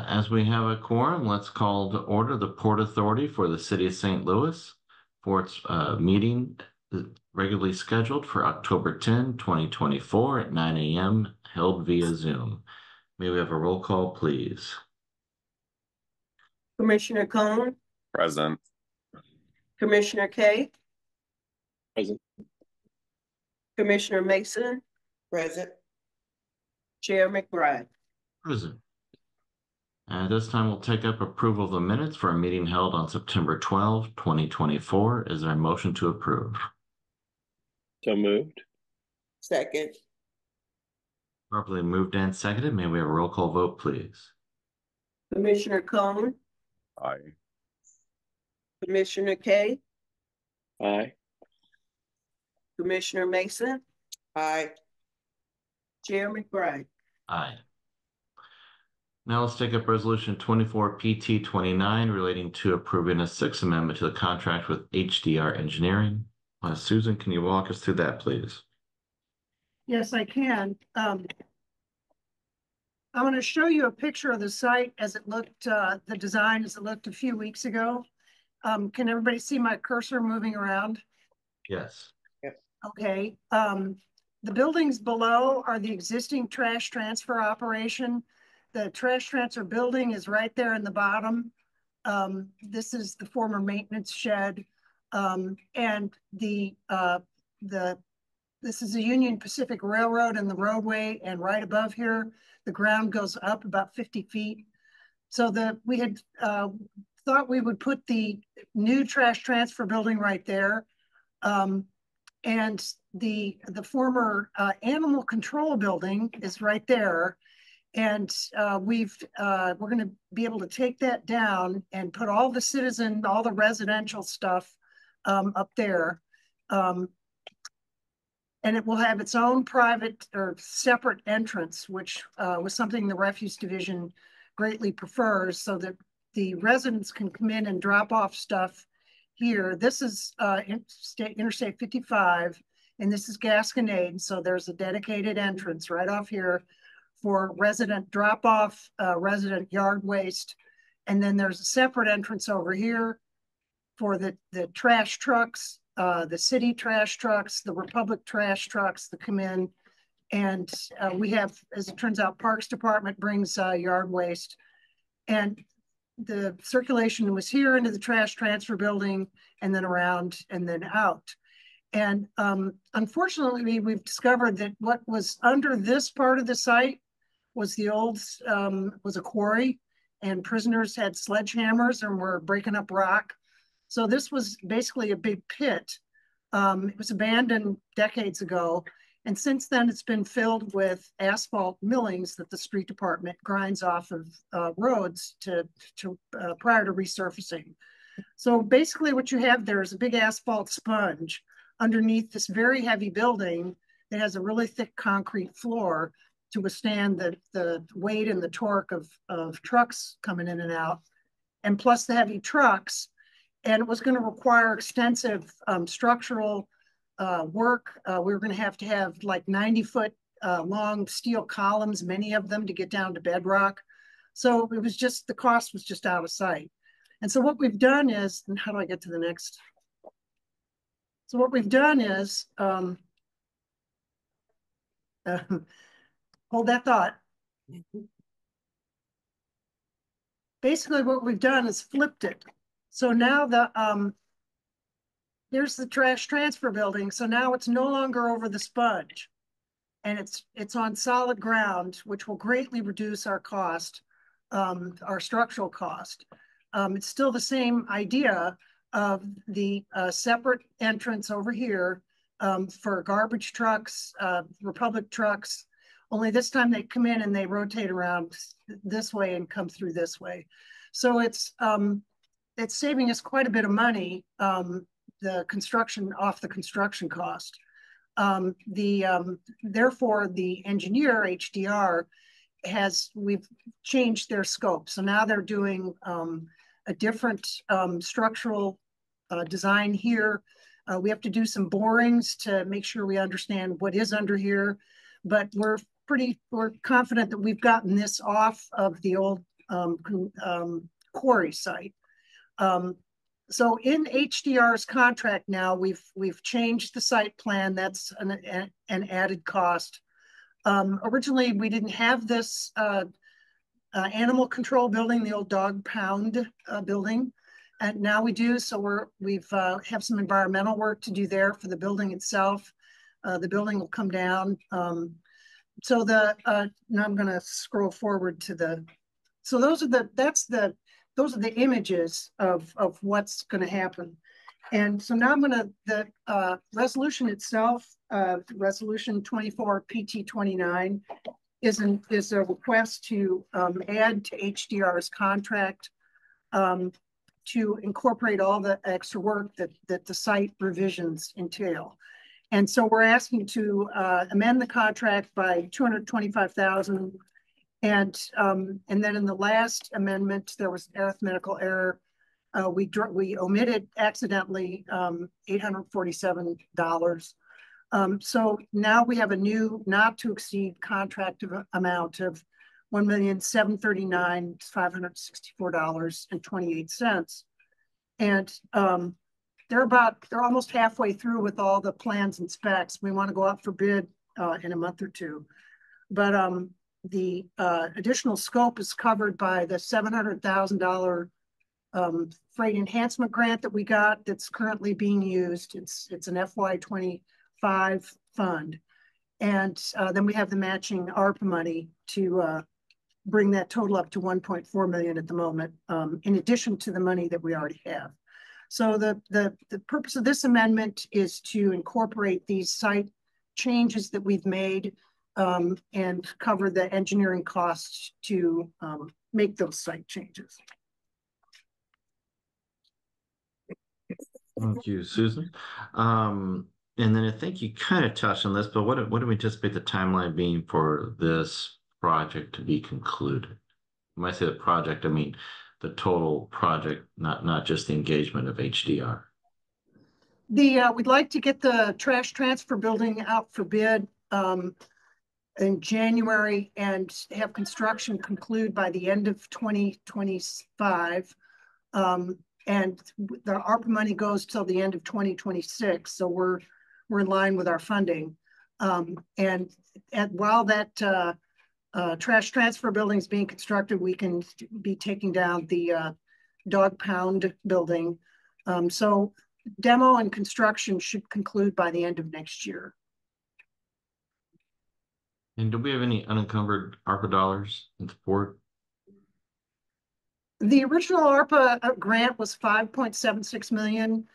As we have a quorum, let's call to order the Port Authority for the City of St. Louis for its meeting regularly scheduled for October 10, 2024 at 9 a.m. held via Zoom. May we have a roll call, please? Commissioner Cone, Present. Commissioner Kay, Present. Commissioner Mason, Present. Chair McBride. Present. At this time, we'll take up approval of the minutes for a meeting held on September 12, 2024. Is there a motion to approve? So moved. Second. Properly moved and seconded. May we have a roll call vote, please? Commissioner Cone, Aye. Commissioner Kay, Aye. Commissioner Mason, Aye. Chair McBride. Aye. Now let's take up Resolution 24 PT 29 relating to approving a Sixth Amendment to the contract with HDR Engineering. Susan, can you walk us through that, please? Yes, I can. I'm going to show you a picture of the site as it looked, the design as it looked a few weeks ago. Can everybody see my cursor moving around? Yes. Okay. The buildings below are the existing trash transfer operation. The trash transfer building is right there in the bottom. This is the former maintenance shed. And this is the Union Pacific Railroad and the roadway, and right above here, the ground goes up about 50 feet. So we had thought we would put the new trash transfer building right there. And the former animal control building is right there. And we're going to be able to take that down and put all the residential stuff up there. And it will have its own private or separate entrance, which was something the Refuse Division greatly prefers, so that the residents can come in and drop off stuff here. This is Interstate 55, and this is Gasconade, so there's a dedicated entrance right off here for resident drop-off, resident yard waste. And then there's a separate entrance over here for the trash trucks, the city trash trucks, the Republic trash trucks that come in. And we have, as it turns out, Parks Department brings yard waste. And the circulation was here into the trash transfer building and then around and then out. And unfortunately, we've discovered that what was under this part of the site was the old, was a quarry, and prisoners had sledgehammers and were breaking up rock. So this was basically a big pit. It was abandoned decades ago. And since then, it's been filled with asphalt millings that the street department grinds off of roads prior to resurfacing. So basically what you have there is a big asphalt sponge underneath this very heavy building that has a really thick concrete floor to withstand the weight and the torque of trucks coming in and out, and plus the heavy trucks. And it was going to require extensive structural work. We were going to have like 90-foot long steel columns, many of them, to get down to bedrock. So it was just, the cost was just out of sight. And so what we've done is, and how do I get to the next? So what we've done is, hold that thought. Basically what we've done is flipped it. So now here's the trash transfer building. So now it's no longer over the sponge, and it's on solid ground, which will greatly reduce our cost, our structural cost. It's still the same idea of the separate entrance over here for garbage trucks, Republic trucks, only this time they come in and they rotate around this way and come through this way. So it's saving us quite a bit of money, the construction cost. Therefore, the engineer, HDR, we've changed their scope. So now they're doing a different structural design here. We have to do some borings to make sure we understand what is under here, but we're confident that we've gotten this off of the old quarry site. So in HDR's contract now, we've changed the site plan. That's an added cost. Originally, we didn't have this animal control building, the old dog pound building, and now we do. So we've have some environmental work to do there for the building itself. The building will come down. So now I'm going to scroll forward to the. So those are the images of what's going to happen. And so now I'm going to, the resolution itself, resolution 24 PT 29 is a request to add to HDR's contract to incorporate all the extra work that the site revisions entail. And so we're asking to amend the contract by $225,000. And then in the last amendment, there was arithmetical error. We omitted accidentally $847. So now we have a new not to exceed contract amount of $1,739,564.28. And they're almost halfway through with all the plans and specs. We want to go out for bid in a month or two. But the additional scope is covered by the $700,000 freight enhancement grant that we got that's currently being used. It's an FY25 fund. And then we have the matching ARPA money to bring that total up to 1.4 million at the moment, in addition to the money that we already have. So the purpose of this amendment is to incorporate these site changes that we've made and cover the engineering costs to make those site changes. Thank you, Susan. And then I think you kind of touched on this, but what do we anticipate the timeline being for this project to be concluded? When I say the project, I mean the total project, not just the engagement of HDR. We'd like to get the trash transfer building out for bid in January and have construction conclude by the end of 2025. And the ARPA money goes till the end of 2026. So we're in line with our funding. And while that trash transfer building is being constructed, we can be taking down the dog pound building. So demo and construction should conclude by the end of next year. And do we have any unencumbered ARPA dollars in support? The original ARPA grant was 5.76 million.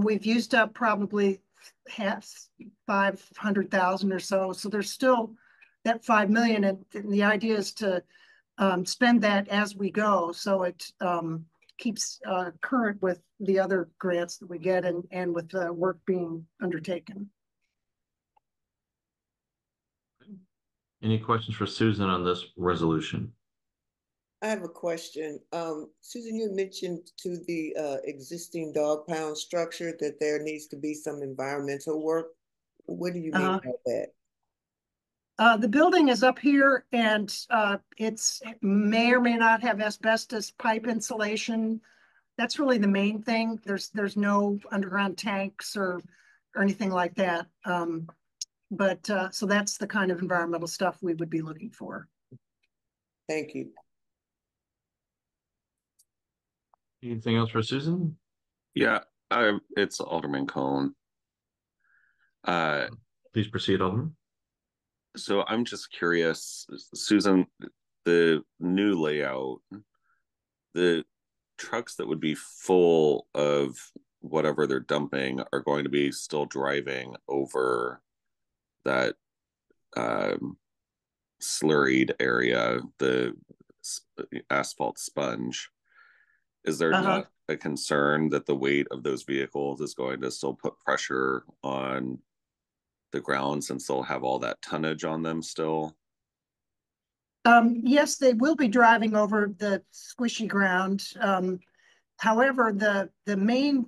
We've used up probably half, 500,000 or so. So there's still that 5 million, and the idea is to spend that as we go. So it keeps current with the other grants that we get and with the work being undertaken. Any questions for Susan on this resolution? I have a question. Susan, you mentioned to the existing dog pound structure that there needs to be some environmental work. What do you mean by that? The building is up here, and it may or may not have asbestos pipe insulation. That's really the main thing. There's no underground tanks or anything like that. So that's the kind of environmental stuff we would be looking for. Thank you. Anything else for Susan? Yeah, it's Alderman Cone. Please proceed, Alderman. So I'm just curious, Susan, the new layout, the trucks that would be full of whatever they're dumping are going to be still driving over that slurried area, the asphalt sponge. Is there not a concern that the weight of those vehicles is going to still put pressure on the ground since they'll have all that tonnage on them still? Yes, they will be driving over the squishy ground. However, the main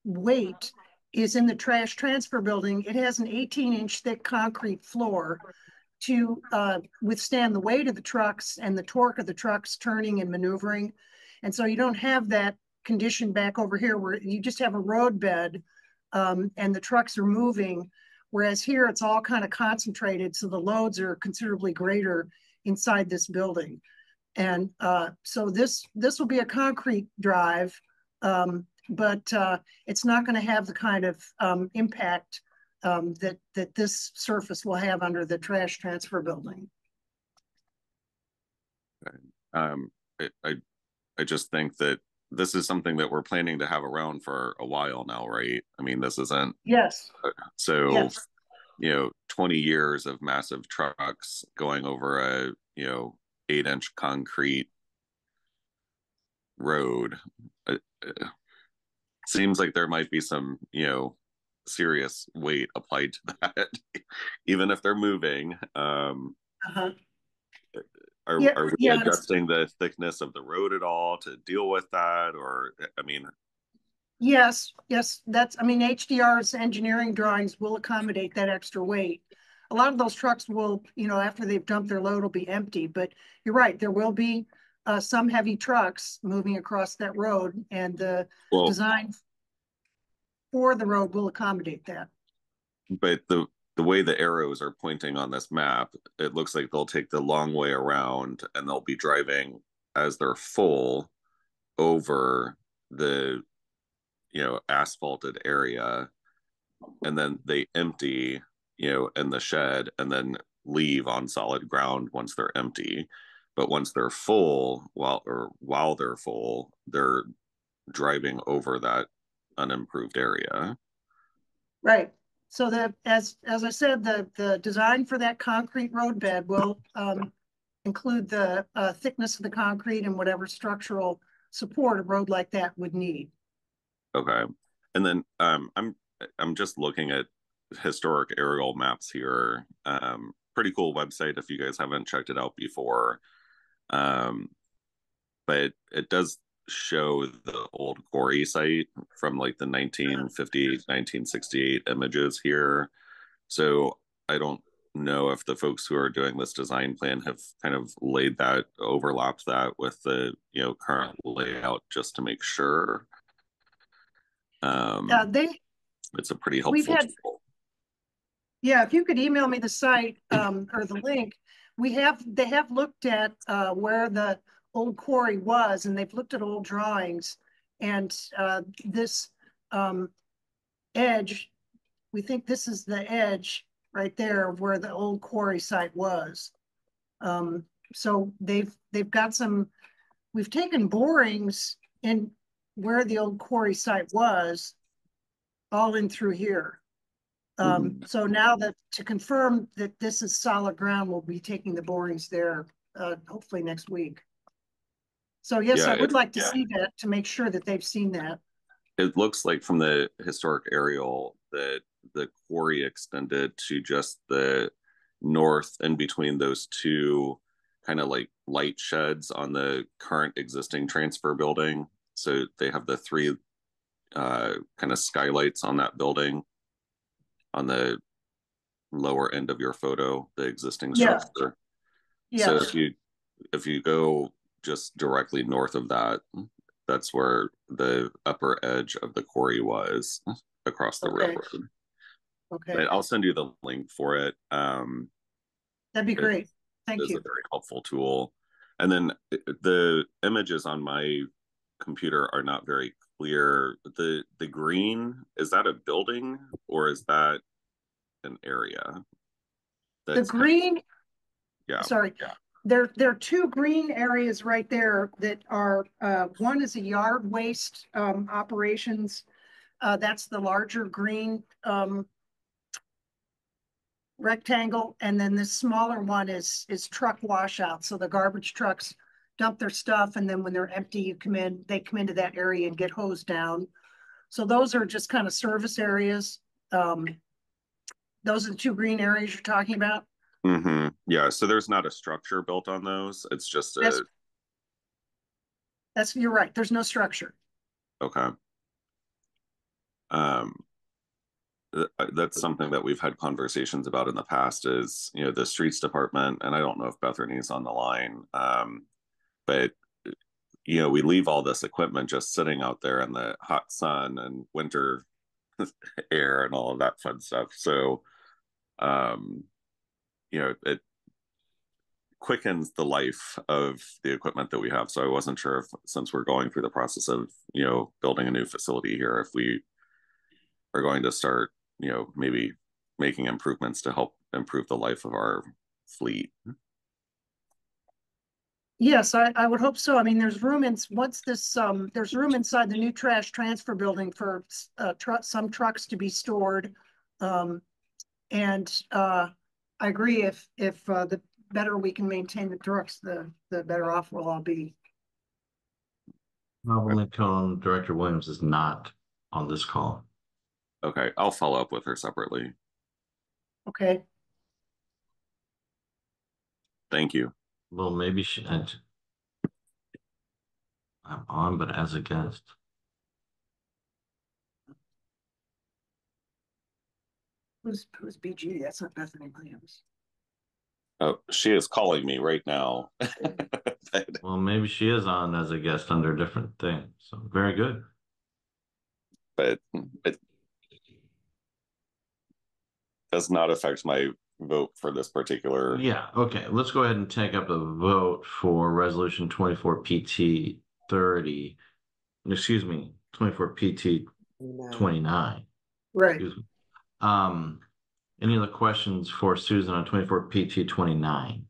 weight is in the trash transfer building. It has an 18-inch thick concrete floor to withstand the weight of the trucks and the torque of the trucks turning and maneuvering. And so you don't have that condition back over here where you just have a road bed and the trucks are moving. Whereas here it's all kind of concentrated, so the loads are considerably greater inside this building. And so this will be a concrete drive, but it's not going to have the kind of impact that this surface will have under the trash transfer building. I just think that this is something that we're planning to have around for a while now, right? I mean, this isn't. Yes. So, yes. 20 years of massive trucks going over a, 8-inch concrete road. Seems like there might be some, serious weight applied to that, even if they're moving. Uh-huh. Are we adjusting the thickness of the road at all to deal with that? Or, I mean, yes, HDR's engineering drawings will accommodate that extra weight. A lot of those trucks will, after they've dumped their load, will be empty, but you're right, there will be some heavy trucks moving across that road, and the design for the road will accommodate that. But the way the arrows are pointing on this map, it looks like they'll take the long way around and they'll be driving as they're full over the, asphalted area. And then they empty, in the shed and then leave on solid ground once they're empty. But once they're full, while they're full, they're driving over that unimproved area. Right. So that, as I said, the design for that concrete road bed will include the thickness of the concrete and whatever structural support a road like that would need. Okay. And then I'm just looking at historic aerial maps here. Pretty cool website if you guys haven't checked it out before. But it does show the old quarry site from like the 1950, 1968 images here. So I don't know if the folks who are doing this design plan have kind of overlapped that with the current layout just to make sure. It's a pretty helpful tool. Yeah, if you could email me the site or the link, they have looked at where the old quarry was, and they've looked at old drawings, and this edge, we think this is the edge right there where the old quarry site was. So they've got we've taken borings in where the old quarry site was, all in through here. So now that to confirm that this is solid ground, we'll be taking the borings there hopefully next week. So yes, I would like to see that to make sure that they've seen that. It looks like from the historic aerial that the quarry extended to just the north in between those two kind of like light sheds on the current existing transfer building. So they have the three kind of skylights on that building on the lower end of your photo, the existing structure. So if you go just directly north of that, that's where the upper edge of the quarry was across the railroad. Okay. But I'll send you the link for it. That'd be great. Thank you. It's a very helpful tool. And then the images on my computer are not very clear. The green, is that a building or is that an area? The green, sorry. There are two green areas right there that are, one is a yard waste operations. That's the larger green rectangle. And then the smaller one is truck washout. So the garbage trucks dump their stuff, and then when they're empty, they come into that area and get hosed down. So those are just kind of service areas. Those are the two green areas you're talking about? Mm-hmm. Yeah, so there's not a structure built on those. It's just you're right. There's no structure. Okay. that's something that we've had conversations about in the past is, you know, the streets department, and I don't know if Bethany's on the line, but you know, we leave all this equipment just sitting out there in the hot sun and winter air and all of that fun stuff. So, you know, it quickens the life of the equipment that we have. So I wasn't sure if, since we're going through the process of, you know, building a new facility here, if we are going to start, you know, maybe making improvements to help improve the life of our fleet. Yes, I would hope so. I mean, there's room in, once this, there's room inside the new trash transfer building for some trucks to be stored. And I agree, if the better we can maintain the trucks, the better off we'll all be. Alderman Cone, Director Williams is not on this call. Okay, I'll follow up with her separately. Okay. Thank you. Well, maybe she. I'm on, but as a guest. Who's BG? That's not Bethany Williams. Oh, she is calling me right now. Well, maybe she is on as a guest under a different thing. So very good. But it does not affect my vote for this particular. Yeah. Okay. Let's go ahead and take up a vote for Resolution 24 PT 30. Excuse me, 24 PT 29. Right. Excuse me. Any other questions for Susan on 24 PT 29?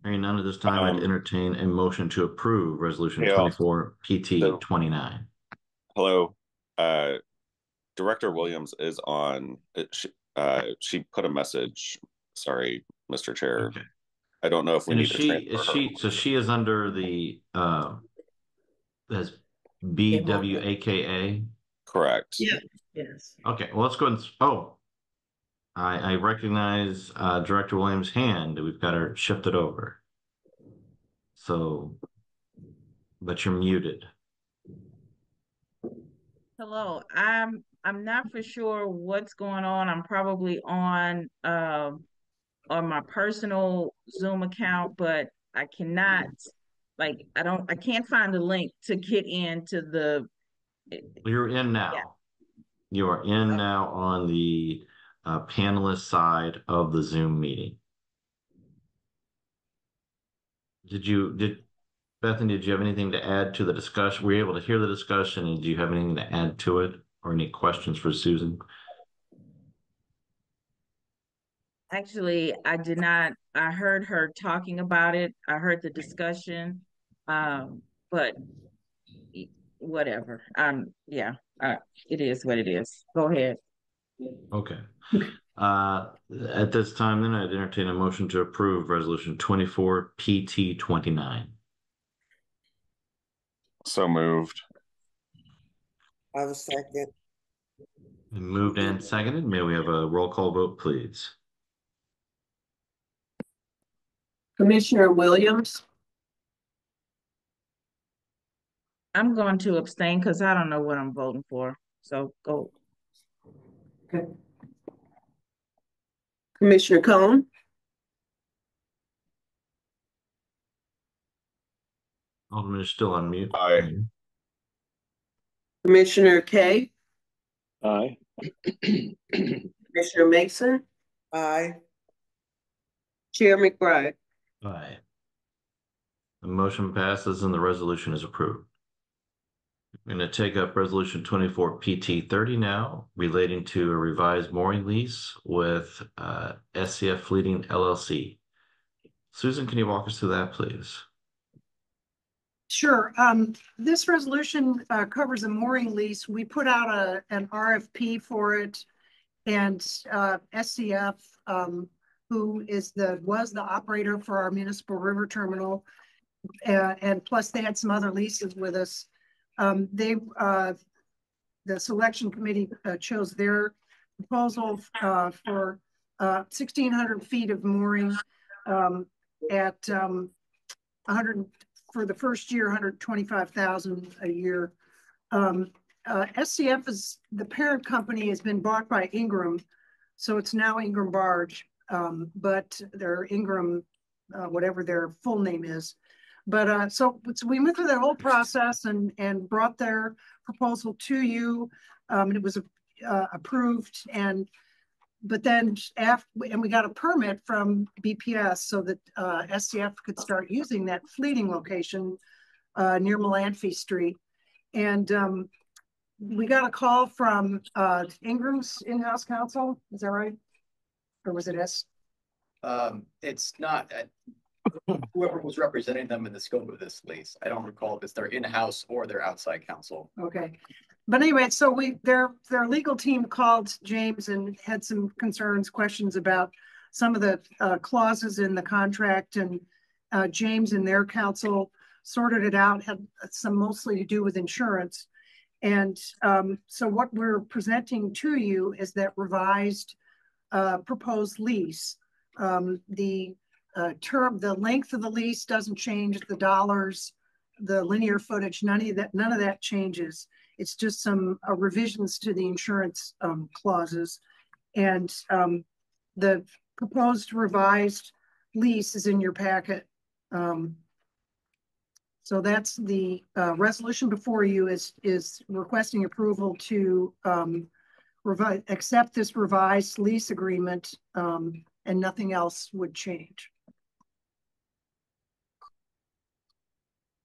Hearing none at this time, I'd entertain a motion to approve Resolution 24 PT 29. Hello. Director Williams is on. She put a message. Sorry, Mr. Chair. Okay. I don't know if we And need to transfer her. so she is under the as BWAKA. Correct. Yeah. Yes. Okay, well, let's go and I recognize Director Williams' hand. We've got her shifted over. So, but you're muted. Hello, I'm not for sure what's going on. I'm probably on my personal Zoom account, but I cannot, like, I can't find the link to get into the. You're in now. Yeah. You are in now on the panelist side of the Zoom meeting. Bethany, did you have anything to add to the discussion? Were you able to hear the discussion, and do you have anything to add to it or any questions for Susan? Actually, I did not. I heard her talking about it. I heard the discussion, but whatever. Yeah, it is what it is. Go ahead. Okay. At this time, then I'd entertain a motion to approve Resolution 24 PT 29. So moved. I was second. Moved and seconded. May we have a roll call vote, please? Commissioner Williams, I'm going to abstain because I don't know what I'm voting for. So go. okay. Commissioner Cone, Alderman is still on mute. Aye. Commissioner Kay, Aye. Commissioner Mason, Aye. Chair McBride. Aye. The motion passes and the resolution is approved. I'm going to take up Resolution 24 PT 30 now, relating to a revised mooring lease with SCF Fleeting LLC. Susan, can you walk us through that, please? Sure. This resolution covers a mooring lease. We put out an RFP for it, and SCF, who was the operator for our municipal river terminal, and plus they had some other leases with us. The selection committee chose their proposal for 1,600 feet of mooring at 100 for the first year, 125,000 a year. SCF is, the parent company has been bought by Ingram, so it's now Ingram Barge, but their Ingram, whatever their full name is. But so we went through that whole process and brought their proposal to you. And it was approved, but then we got a permit from BPS so that SCF could start using that fleeting location near Melanphy Street. And we got a call from Ingram's in-house counsel. Is that right? Or was it S? It's not whoever was representing them in the scope of this lease. I don't recall if it's their in-house or their outside counsel. Okay. But anyway, so their legal team called James and had some concerns, questions about some of the clauses in the contract, and James and their counsel sorted it out, had some mostly to do with insurance. And so what we're presenting to you is that revised proposed lease. The length of the lease doesn't change, the dollars, the linear footage, none of that changes. It's just some revisions to the insurance clauses. And the proposed revised lease is in your packet. So that's the resolution before you is requesting approval to accept this revised lease agreement, and nothing else would change.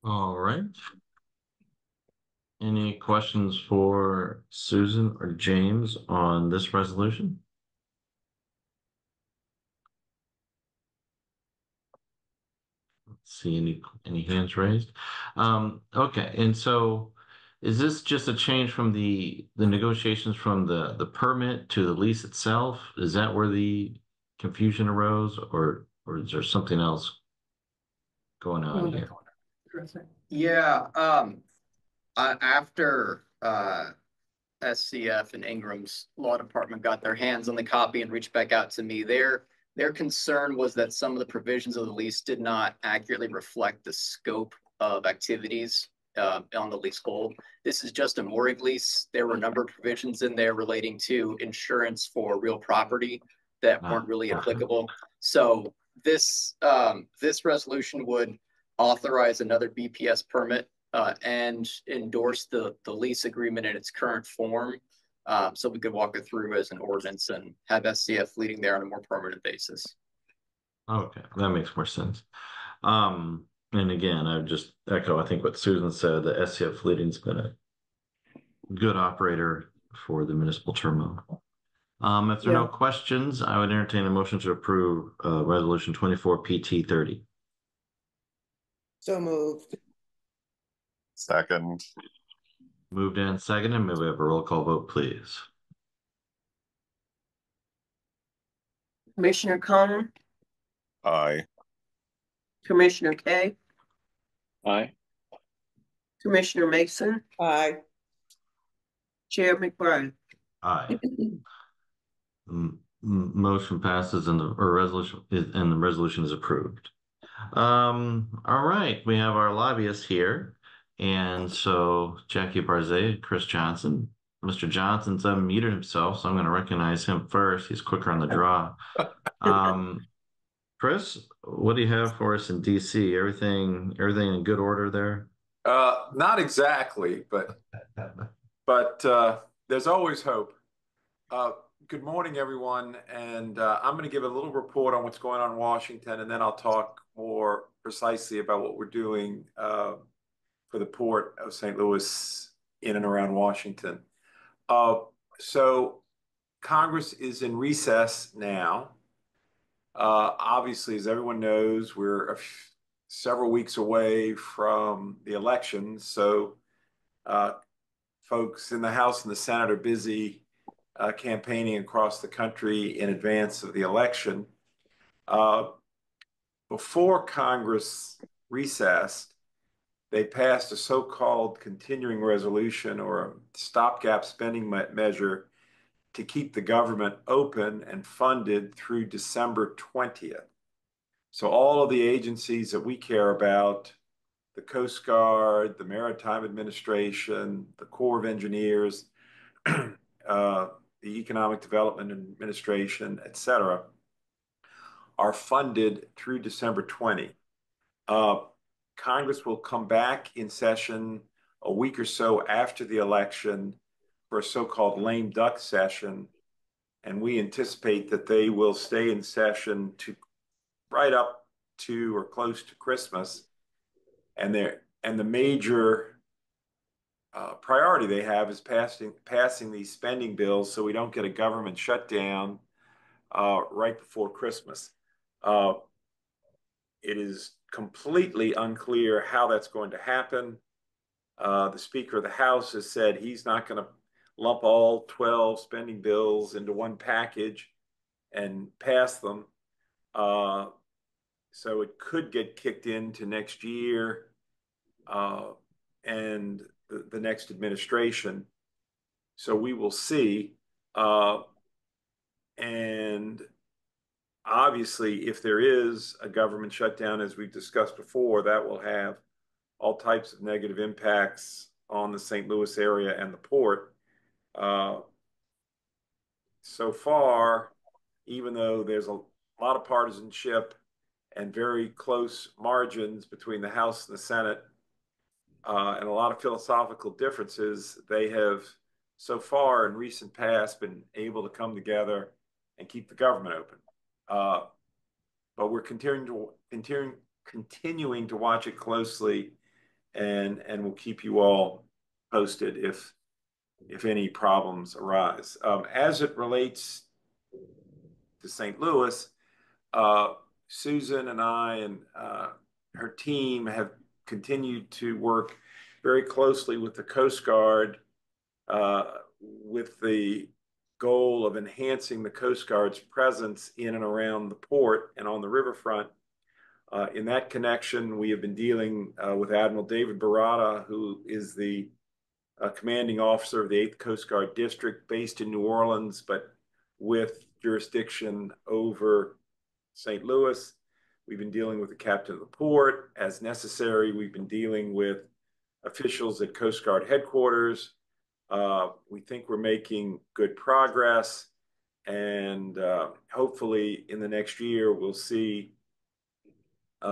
All right. Any questions for Susan or James on this resolution? Let's see any hands raised. Okay, and so is this just a change from the negotiations from the permit to the lease itself? Is that where the confusion arose, or is there something else going on here? Yeah, after SCF and Ingram's law department got their hands on the copy and reached back out to me, their concern was that some of the provisions of the lease did not accurately reflect the scope of activities on the leasehold. This is just a mooring lease. There were a number of provisions in there relating to insurance for real property that weren't really applicable. So this resolution would authorize another BPS permit and endorse the lease agreement in its current form, so we could walk it through as an ordinance and have SCF leading there on a more permanent basis. Okay, that makes more sense. And again, I would just echo, I think what Susan said, that SCF Leading's been a good operator for the municipal terminal. If there are no questions, I would entertain a motion to approve resolution 24 PT 30. So moved. Second. Moved and seconded. May we have a roll call vote, please? Commissioner Cone, Aye. Commissioner Kay, Aye. Commissioner Mason, Aye. Chair McBride. Aye. Motion passes and the resolution is approved. All right, we have our lobbyists here, and so Jackie Barzay, Chris Johnson. Mr. Johnson's unmuted himself, so I'm going to recognize him first. He's quicker on the draw. Chris, what do you have for us in DC? Everything in good order there? Not exactly, but there's always hope. Good morning, everyone, and I'm going to give a little report on what's going on in Washington, and then I'll talk more precisely about what we're doing for the Port of St. Louis in and around Washington. So Congress is in recess now. Obviously, as everyone knows, we're several weeks away from the election. So folks in the House and the Senate are busy campaigning across the country in advance of the election. Before Congress recessed, they passed a so-called continuing resolution or a stopgap spending measure to keep the government open and funded through December 20th. So all of the agencies that we care about, the Coast Guard, the Maritime Administration, the Corps of Engineers, the Economic Development Administration, et cetera, are funded through December 20. Congress will come back in session a week or so after the election for a so-called lame duck session, and we anticipate that they will stay in session to right up to or close to Christmas. And the major priority they have is passing these spending bills so we don't get a government shutdown right before Christmas. It is completely unclear how that's going to happen. The Speaker of the House has said he's not going to lump all 12 spending bills into one package and pass them. So it could get kicked into next year and the next administration. So we will see. And obviously, if there is a government shutdown, as we've discussed before, that will have all types of negative impacts on the St. Louis area and the port. So far, even though there's a lot of partisanship and very close margins between the House and the Senate, and a lot of philosophical differences, they have so far in recent past been able to come together and keep the government open. But we're continuing to watch it closely, and we'll keep you all posted if any problems arise. As it relates to St. Louis, Susan and I and her team have continued to work very closely with the Coast Guard with the goal of enhancing the Coast Guard's presence in and around the port and on the riverfront. In that connection, we have been dealing with Admiral David Barada, who is the commanding officer of the 8th Coast Guard District based in New Orleans, but with jurisdiction over St. Louis. We've been dealing with the captain of the port. As necessary, we've been dealing with officials at Coast Guard headquarters. We think we're making good progress, and hopefully in the next year we'll see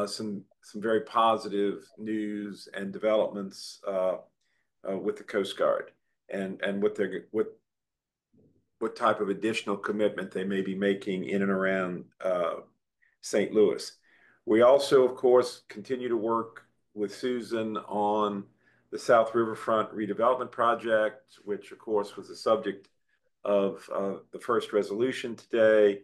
some very positive news and developments with the Coast Guard and what type of additional commitment they may be making in and around St. Louis. We also, of course, continue to work with Susan on the South Riverfront redevelopment project, which of course was the subject of the first resolution today.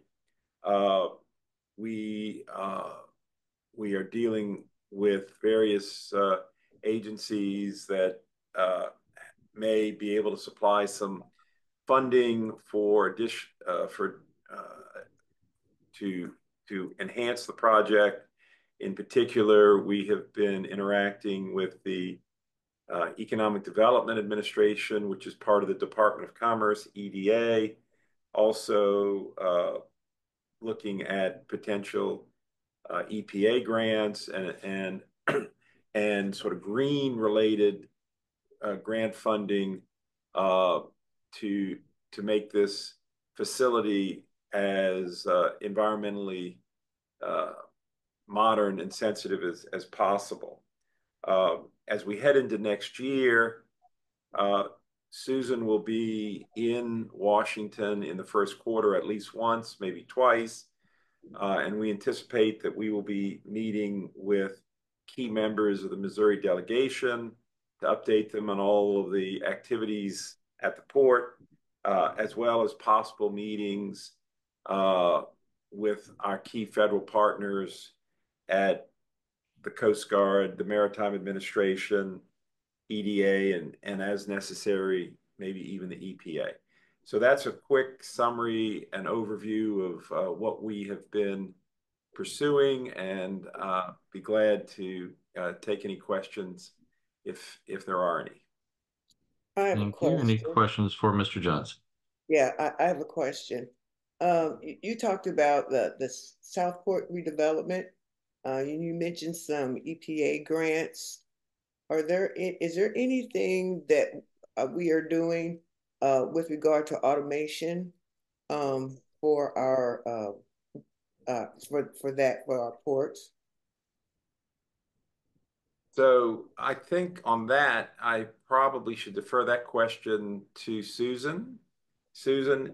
We are dealing with various agencies that may be able to supply some funding to enhance the project. In particular, we have been interacting with the Economic Development Administration, which is part of the Department of Commerce, EDA, also looking at potential EPA grants and sort of green related grant funding to make this facility as environmentally modern and sensitive as possible. As we head into next year, Susan will be in Washington in the first quarter at least once, maybe twice. And we anticipate that we will be meeting with key members of the Missouri delegation to update them on all of the activities at the port, as well as possible meetings with our key federal partners at the Coast Guard, the Maritime Administration, EDA, and as necessary, maybe even the EPA. So that's a quick summary and overview of what we have been pursuing, and be glad to take any questions if there are any. I have a Thank you. Any question. questions for Mr. Johnson? Yeah, I have a question. You talked about the Southport redevelopment. You mentioned some EPA grants. is there anything that we are doing with regard to automation for our for our ports? So I think on that, I probably should defer that question to Susan. Susan,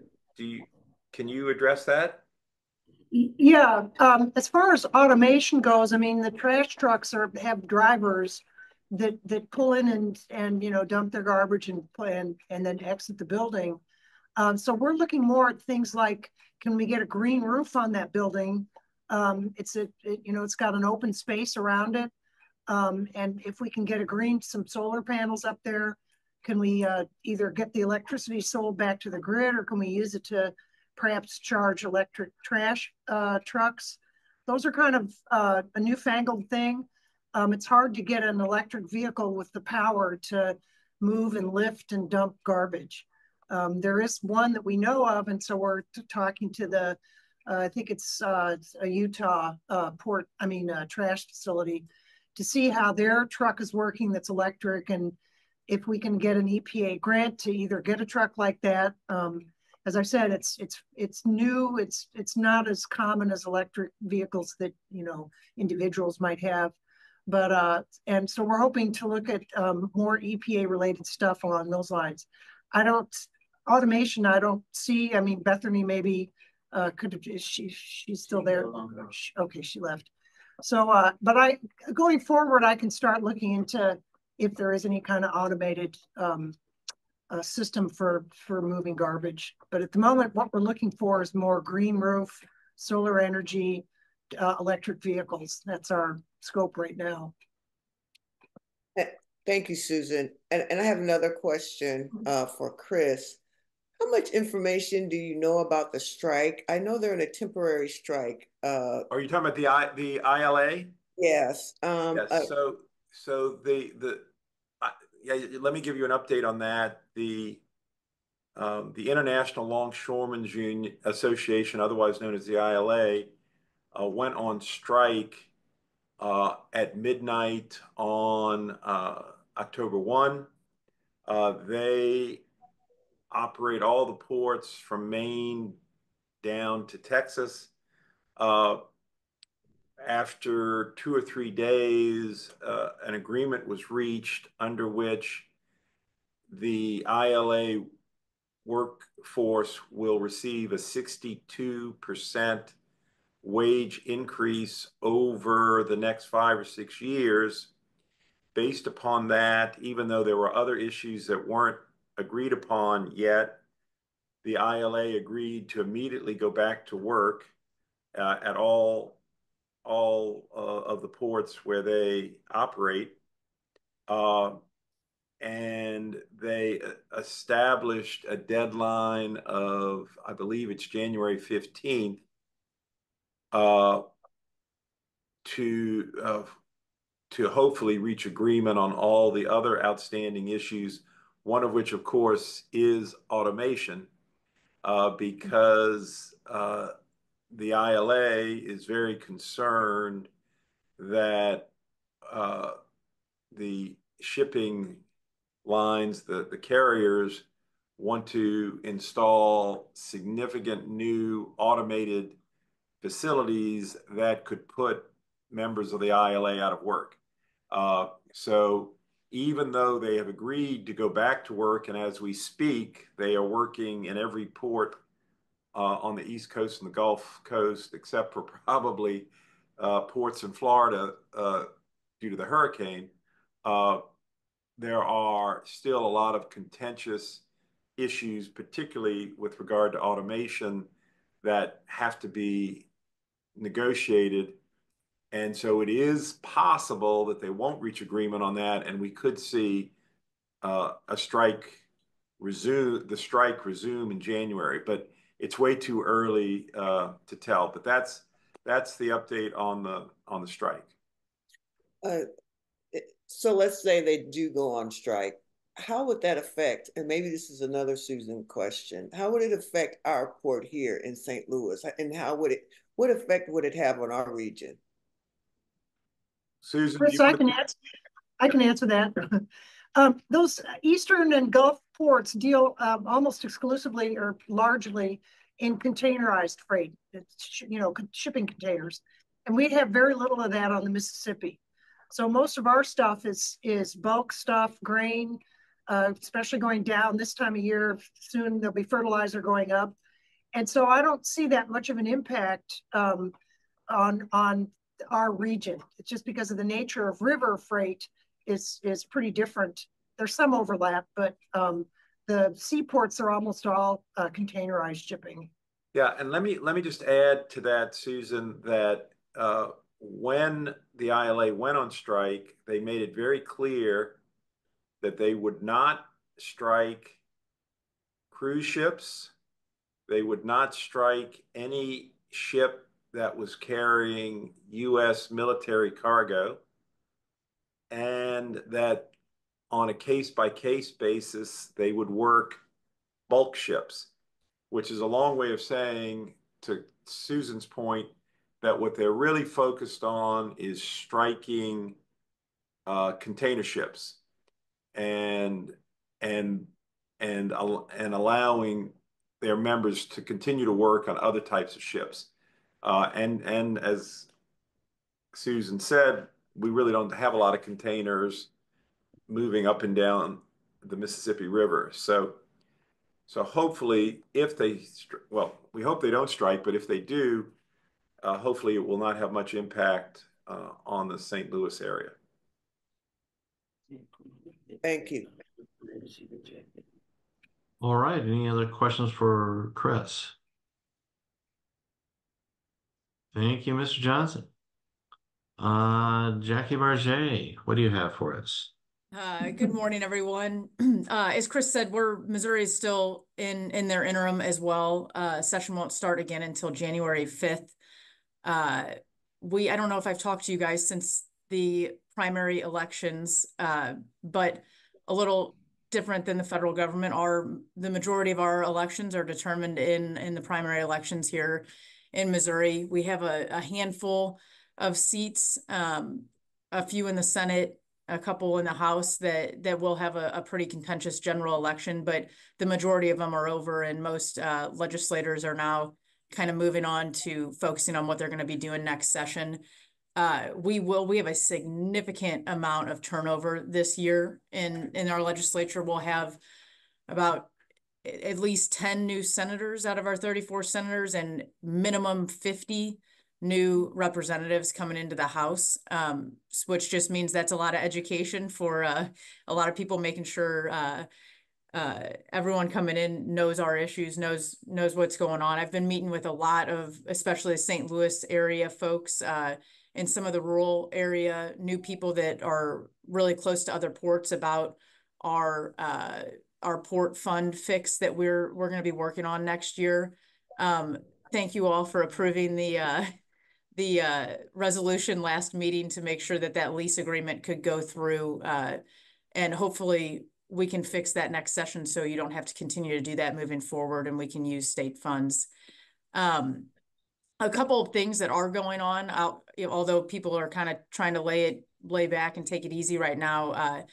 can you address that? Yeah, as far as automation goes, I mean, the trash trucks have drivers that pull in and you know, dump their garbage and then exit the building. So we're looking more at things like, can we get a green roof on that building? You know, it's got an open space around it. And if we can get some solar panels up there, can we either get the electricity sold back to the grid, or can we use it to perhaps charge electric trash trucks? Those are kind of a newfangled thing. It's hard to get an electric vehicle with the power to move and lift and dump garbage. There is one that we know of, and so we're talking to I think it's a Utah trash facility, to see how their truck is working that's electric, and if we can get an EPA grant to either get a truck like that. As I said, it's new. It's not as common as electric vehicles that, you know, individuals might have. But and so we're hoping to look at more EPA related stuff along those lines. Automation, I don't see. I mean, Bethany maybe she's still there. Okay, she left. So, but going forward, I can start looking into if there is any kind of automated system for moving garbage. But at the moment, what we're looking for is more green roof, solar energy, electric vehicles. That's our scope right now. Thank you, Susan. And I have another question for Chris. How much information do you know about the strike? I know they're in a temporary strike. Are you talking about the ILA? Yes. Yes. So yeah, let me give you an update on that. The International Longshoremen's Union Association, otherwise known as the ILA, went on strike at midnight on October 1. They operate all the ports from Maine down to Texas. After 2 or 3 days, an agreement was reached under which the ILA workforce will receive a 62% wage increase over the next 5 or 6 years. Based upon that, even though there were other issues that weren't agreed upon yet, the ILA agreed to immediately go back to work at all of the ports where they operate. And they established a deadline of, I believe it's January 15th, to hopefully reach agreement on all the other outstanding issues, one of which, of course, is automation, because the ILA is very concerned that the shipping lines, the carriers, want to install significant new automated facilities that could put members of the ILA out of work. So even though they have agreed to go back to work, and as we speak, they are working in every port on the East Coast and the Gulf Coast, except for probably ports in Florida due to the hurricane, there are still a lot of contentious issues, particularly with regard to automation, that have to be negotiated. And so it is possible that they won't reach agreement on that, and we could see the strike resume in January. But it's way too early to tell. But that's the update on the strike. So let's say they do go on strike. How would that affect, and maybe this is another Susan question, how would it affect our port here in St. Louis? And what effect would it have on our region? Susan, Chris, I can answer. I can answer that. Those Eastern and Gulf ports deal almost exclusively or largely in containerized freight. It's, shipping containers. And we have very little of that on the Mississippi. So most of our stuff is bulk stuff, grain, especially going down this time of year. Soon there'll be fertilizer going up. And so I don't see that much of an impact on our region. It's just because of the nature of river freight is pretty different. There's some overlap, but the seaports are almost all containerized shipping. Yeah, and let me just add to that, Susan, that when the ILA went on strike, they made it very clear that they would not strike cruise ships. They would not strike any ship that was carrying U.S. military cargo, and that on a case-by-case basis, they would work bulk ships, which is a long way of saying, to Susan's point, that what they're really focused on is striking container ships and allowing their members to continue to work on other types of ships. And as Susan said, we really don't have a lot of containers moving up and down the Mississippi River. So hopefully, if they, we hope they don't strike, but if they do, hopefully it will not have much impact on the St. Louis area. Thank you. All right. Any other questions for Chris? Thank you, Mr. Johnson. Jackie Barget, what do you have for us? Good morning, everyone. As Chris said, Missouri is still in their interim as well. Session won't start again until January 5th. I don't know if I've talked to you guys since the primary elections, but a little different than the federal government. The majority of our elections are determined in the primary elections here in Missouri. We have a handful of seats, a few in the Senate, a couple in the House that will have a pretty contentious general election, but the majority of them are over, and most legislators are now kind of moving on to focusing on what they're going to be doing next session. We have a significant amount of turnover this year in our legislature. We'll have about at least 10 new senators out of our 34 senators and minimum 50 new representatives coming into the House, which just means that's a lot of education for a lot of people, making sure everyone coming in knows our issues, knows what's going on. I've been meeting with a lot of, especially the St. Louis area folks, in some of the rural area, new people that are really close to other ports about our port fund fix that we're going to be working on next year. Thank you all for approving the resolution last meeting to make sure that lease agreement could go through, and hopefully we can fix that next session so you don't have to continue to do that moving forward, and we can use state funds. A couple of things that are going on, although people are kind of trying to lay back and take it easy right now.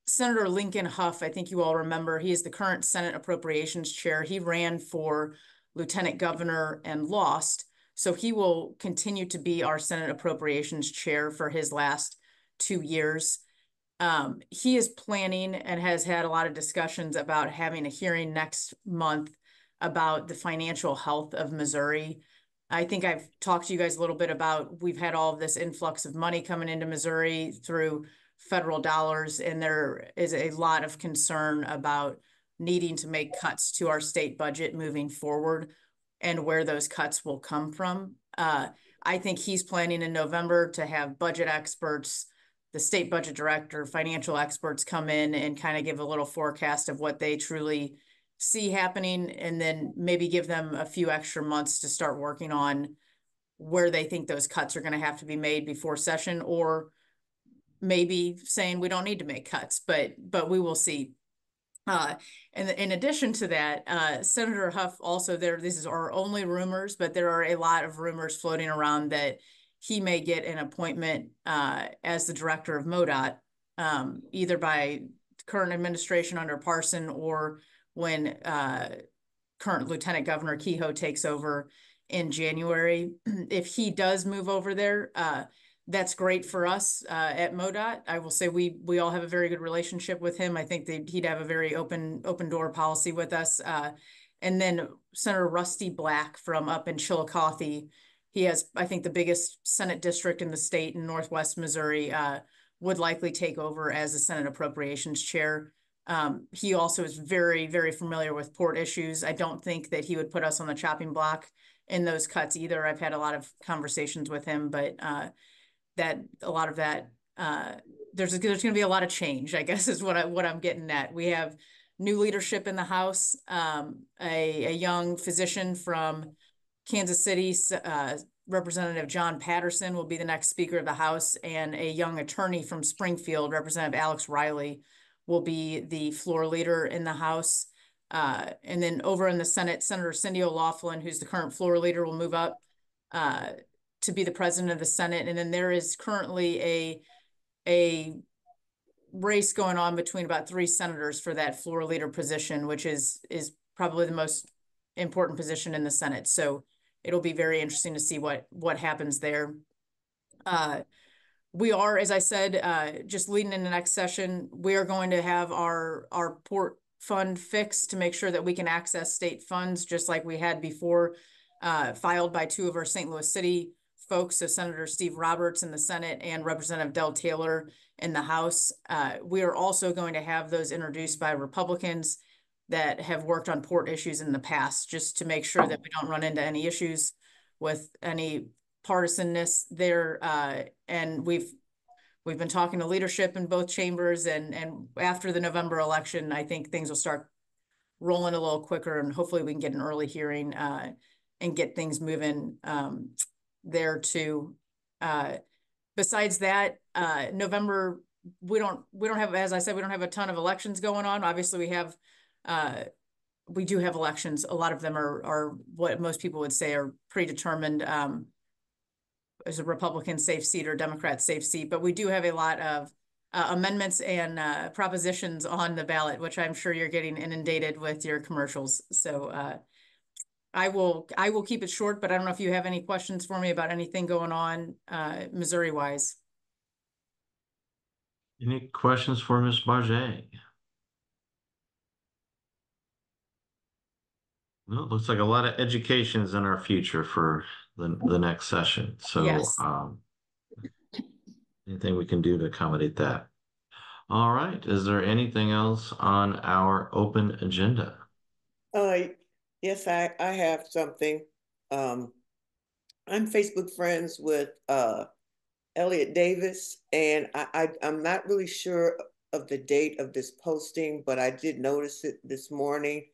Senator Lincoln Huff, I think you all remember, he is the current Senate Appropriations Chair. He ran for Lieutenant Governor and lost. So he will continue to be our Senate Appropriations Chair for his last 2 years. He is planning and has had a lot of discussions about having a hearing next month about the financial health of Missouri. I think I've talked to you guys a little bit about, we've had all of this influx of money coming into Missouri through federal dollars, and there is a lot of concern about needing to make cuts to our state budget moving forward and where those cuts will come from. I think he's planning in November to have budget experts, the state budget director, financial experts come in and kind of give a little forecast of what they truly see happening, and then maybe give them a few extra months to start working on where they think those cuts are going to have to be made before session, or maybe saying we don't need to make cuts, but we will see. And in addition to that, Senator Huff also this is our only rumors, but there are a lot of rumors floating around that he may get an appointment as the director of MoDOT either by current administration under Parson or when current Lieutenant Governor Kehoe takes over in January. If he does move over there, that's great for us at MoDOT. I will say we all have a very good relationship with him. I think he'd have a very open door policy with us. And then Senator Rusty Black from up in Chillicothe, he has, I think, the biggest Senate district in the state in Northwest Missouri, would likely take over as the Senate Appropriations Chair. He also is very, very familiar with port issues. I don't think that he would put us on the chopping block in those cuts either. I've had a lot of conversations with him, but there's going to be a lot of change, I guess, is what I'm getting at. We have new leadership in the House, a young physician from Kansas City, Representative John Patterson will be the next Speaker of the House, and a young attorney from Springfield, Representative Alex Riley, will be the floor leader in the House. And then over in the Senate, Senator Cindy O'Laughlin, who's the current floor leader, will move up to be the president of the Senate. And then there is currently a race going on between about 3 senators for that floor leader position, which is probably the most important position in the Senate. So it'll be very interesting to see what happens there. We are, as I said, just leading in the next session, we are going to have our port fund fixed to make sure that we can access state funds just like we had before, filed by 2 of our St. Louis City folks, so Senator Steve Roberts in the Senate and Representative Del Taylor in the House. We are also going to have those introduced by Republicans that have worked on port issues in the past, just to make sure that we don't run into any issues with any partisanness there. And we've been talking to leadership in both chambers, and after the November election, I think things will start rolling a little quicker, and hopefully we can get an early hearing and get things moving there too. Besides that, November, we don't have, as I said, we don't have a ton of elections going on. Obviously we do have elections. A lot of them are what most people would say are predetermined, as a Republican safe seat or Democrat safe seat, but we do have a lot of amendments and propositions on the ballot, which I'm sure you're getting inundated with your commercials. So I will keep it short, but I don't know if you have any questions for me about anything going on Missouri wise. Any questions for Ms. Barget? Well, it looks like a lot of education is in our future for the next session. So yes. Anything we can do to accommodate that. All right. Is there anything else on our open agenda? Yes, I have something. I'm Facebook friends with Elliot Davis, and I'm not really sure of the date of this posting, but I did notice it this morning.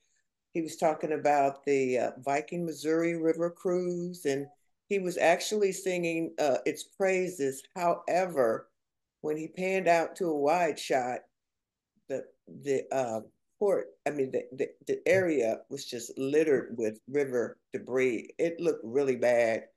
He was talking about the Viking Missouri River Cruise, and he was actually singing its praises. However, when he panned out to a wide shot, the port, the area was just littered with river debris. It looked really bad.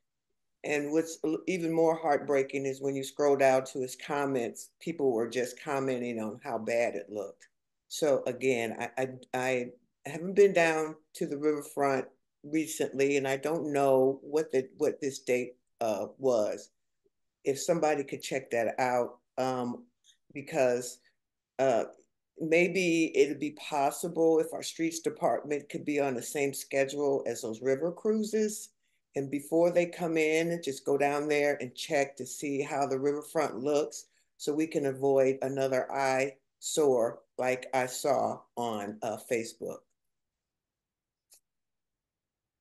And what's even more heartbreaking is when you scroll down to his comments, people were just commenting on how bad it looked. So again, I haven't been down to the riverfront recently, and I don't know what this date was. If somebody could check that out, because maybe it'd be possible if our streets department could be on the same schedule as those river cruises, and before they come in, and just go down there and check to see how the riverfront looks, so we can avoid another eyesore like I saw on Facebook.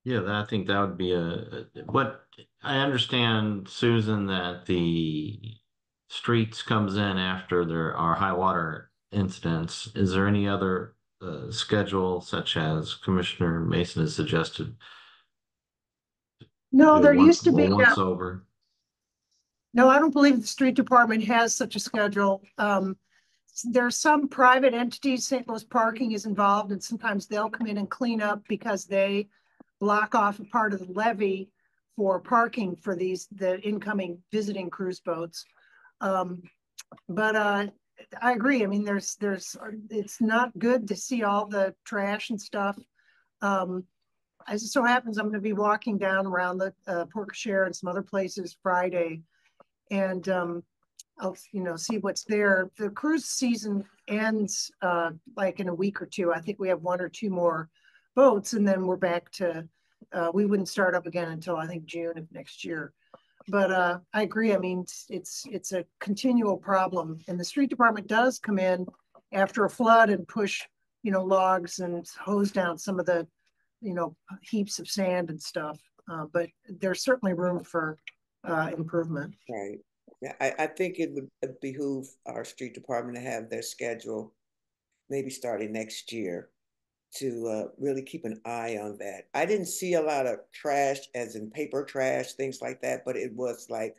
Yeah, I think that would be what I understand, Susan, that the streets comes in after there are high water incidents. Is there any other schedule, such as Commissioner Mason has suggested? No, there used to be. Once over. No, I don't believe the street department has such a schedule. There's some private entities, St. Louis Parking is involved, and sometimes they'll come in and clean up because they block off a part of the levee for parking for the incoming visiting cruise boats. But I agree. I mean, it's not good to see all the trash and stuff. As it so happens, I'm going to be walking down around the Port Cochere and some other places Friday, and I'll see what's there. The cruise season ends like in a week or two. I think we have 1 or 2 more boats, and then we're back to we wouldn't start up again until I think June of next year. But I agree. I mean, it's a continual problem, and the street department does come in after a flood and push logs and hose down some of the heaps of sand and stuff. But there's certainly room for improvement. Right. Yeah, I think it would behoove our street department to have their schedule maybe starting next year to really keep an eye on that. I didn't see a lot of trash, as in paper trash, things like that, but it was like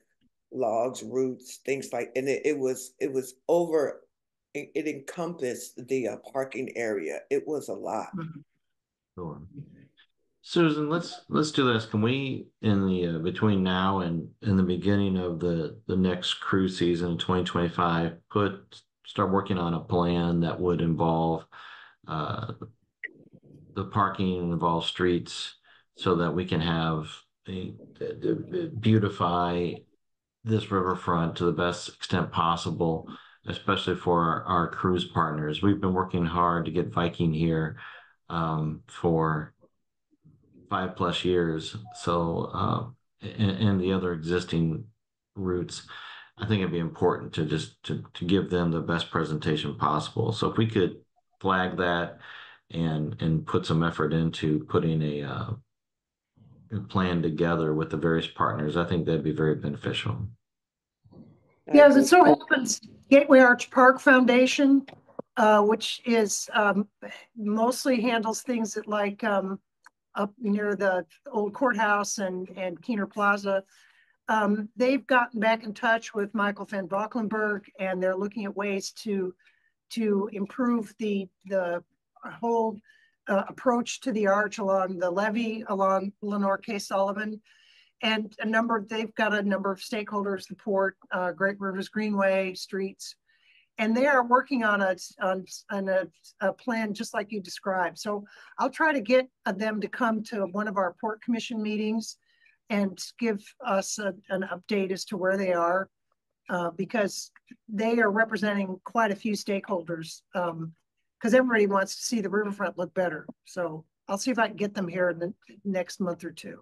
logs, roots, things like, and it was over. It encompassed the parking area. It was a lot. Sure. Susan, let's do this. Can we, in the between now and in the beginning of the next cruise season in 2025, start working on a plan that would involve the parking and involve streets, so that we can have beautify this riverfront to the best extent possible, especially for our cruise partners. We've been working hard to get Viking here for 5+ years. So, and the other existing routes, I think it'd be important to just to give them the best presentation possible. So if we could flag that and put some effort into putting a plan together with the various partners, I think that'd be very beneficial. Yeah, as it so happens, Gateway Arch Park Foundation, which is mostly handles things that like up near the old courthouse and Keener Plaza. They've gotten back in touch with Michael van Valkenburg, and they're looking at ways to improve the whole approach to the arch along the levee along Lenore K. Sullivan. And they've got a number of stakeholders, the port, Great Rivers Greenway, streets, and they are working on a plan just like you described. So I'll try to get them to come to one of our Port Commission meetings and give us an update as to where they are, because they are representing quite a few stakeholders, because everybody wants to see the riverfront look better. So I'll see if I can get them here in the next month or two.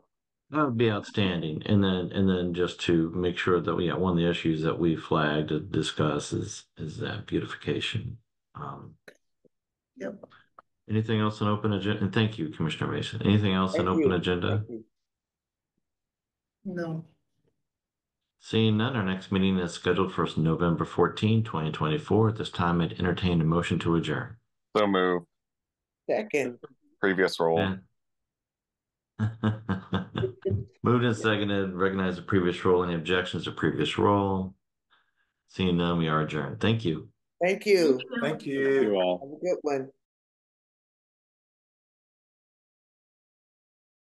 That would be outstanding. And then just to make sure that one of the issues that we flagged to discuss is that beautification. Yep. Anything else on open agenda? And thank you, Commissioner Mason. Anything else on open agenda? No. Seeing none, our next meeting is scheduled for November 14, 2024. At this time, I'd entertain a motion to adjourn. So moved. Second. Previous role. Moved and seconded. Recognize the previous role. Any objections to previous role? Seeing none, we are adjourned. Thank you. Thank you. Thank You you. all. Have a good one.